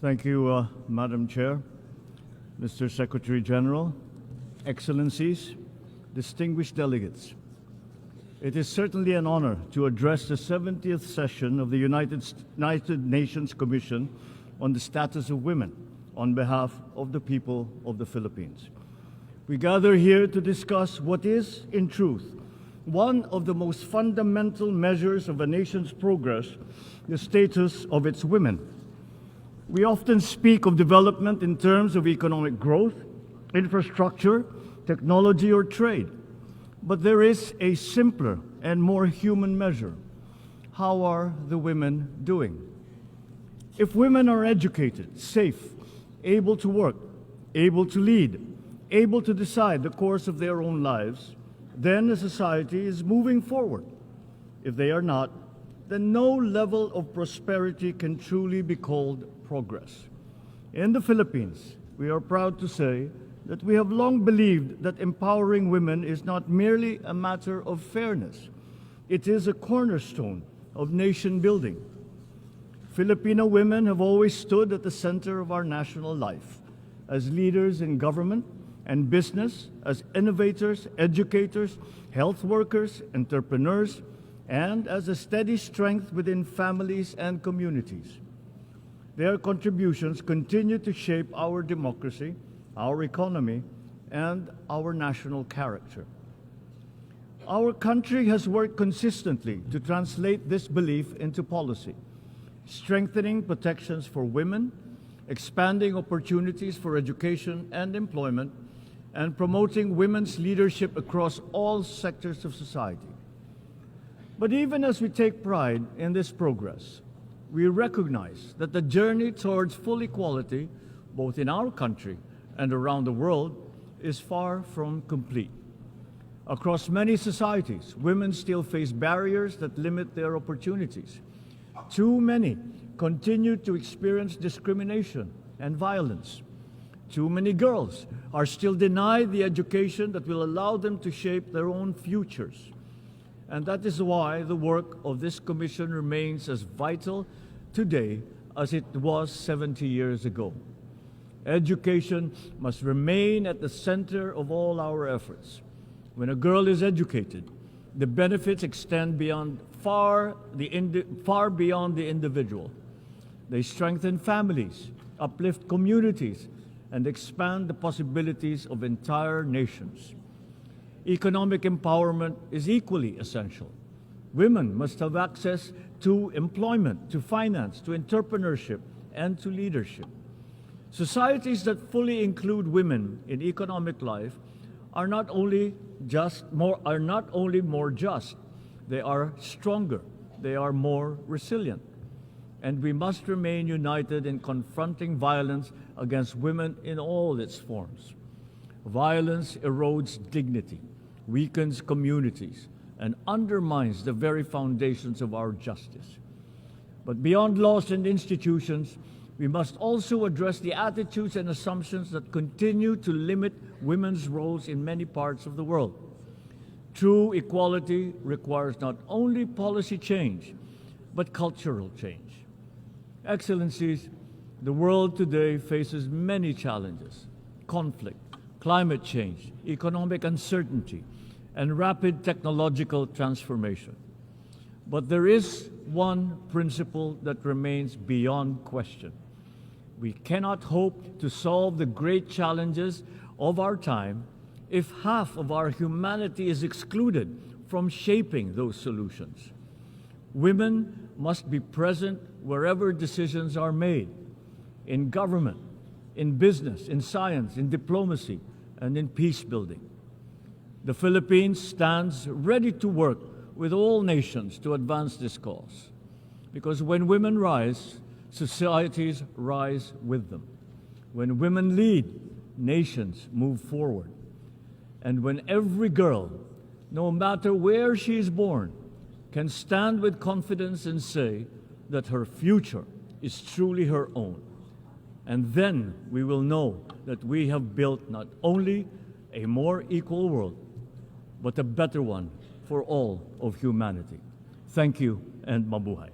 Thank you, Madam Chair, Mr. Secretary General, Excellencies, distinguished delegates. It is certainly an honor to address the 70th session of the United Nations Commission on the Status of Women on behalf of the people of the Philippines. We gather here to discuss what is, in truth, one of the most fundamental measures of a nation's progress, the status of its women. We often speak of development in terms of economic growth, infrastructure, technology, or trade. But there is a simpler and more human measure. How are the women doing? If women are educated, safe, able to work, able to lead, able to decide the course of their own lives, then a society is moving forward. If they are not, then no level of prosperity can truly be called progress. In the Philippines, we are proud to say that we have long believed that empowering women is not merely a matter of fairness. It is a cornerstone of nation building. Filipino women have always stood at the center of our national life, as leaders in government and business, as innovators, educators, health workers, entrepreneurs, and as a steady strength within families and communities. Their contributions continue to shape our democracy, our economy, and our national character. Our country has worked consistently to translate this belief into policy, strengthening protections for women, expanding opportunities for education and employment, and promoting women's leadership across all sectors of society. But even as we take pride in this progress, we recognize that the journey towards full equality, both in our country and around the world, is far from complete. Across many societies, women still face barriers that limit their opportunities. Too many continue to experience discrimination and violence. Too many girls are still denied the education that will allow them to shape their own futures. And that is why the work of this commission remains as vital today as it was 70 years ago. Education must remain at the center of all our efforts. When a girl is educated, the benefits extend beyond far beyond the individual. They strengthen families, uplift communities, and expand the possibilities of entire nations. Economic empowerment is equally essential. Women must have access to employment, to finance, to entrepreneurship, and to leadership. Societies that fully include women in economic life are not only more just, they are stronger, they are more resilient. And we must remain united in confronting violence against women in all its forms. Violence erodes dignity, weakens communities, and undermines the very foundations of our justice. But beyond laws and institutions, we must also address the attitudes and assumptions that continue to limit women's roles in many parts of the world. True equality requires not only policy change, but cultural change. Excellencies, the world today faces many challenges: conflict, climate change, economic uncertainty, and rapid technological transformation. But there is one principle that remains beyond question. We cannot hope to solve the great challenges of our time if half of our humanity is excluded from shaping those solutions. Women must be present wherever decisions are made, in government, in business, in science, in diplomacy, and in peace building. The Philippines stands ready to work with all nations to advance this cause, because when women rise, societies rise with them. When women lead, nations move forward. And when every girl, no matter where she is born, can stand with confidence and say that her future is truly her own, and then we will know that we have built not only a more equal world, but a better one for all of humanity. Thank you, and mabuhay.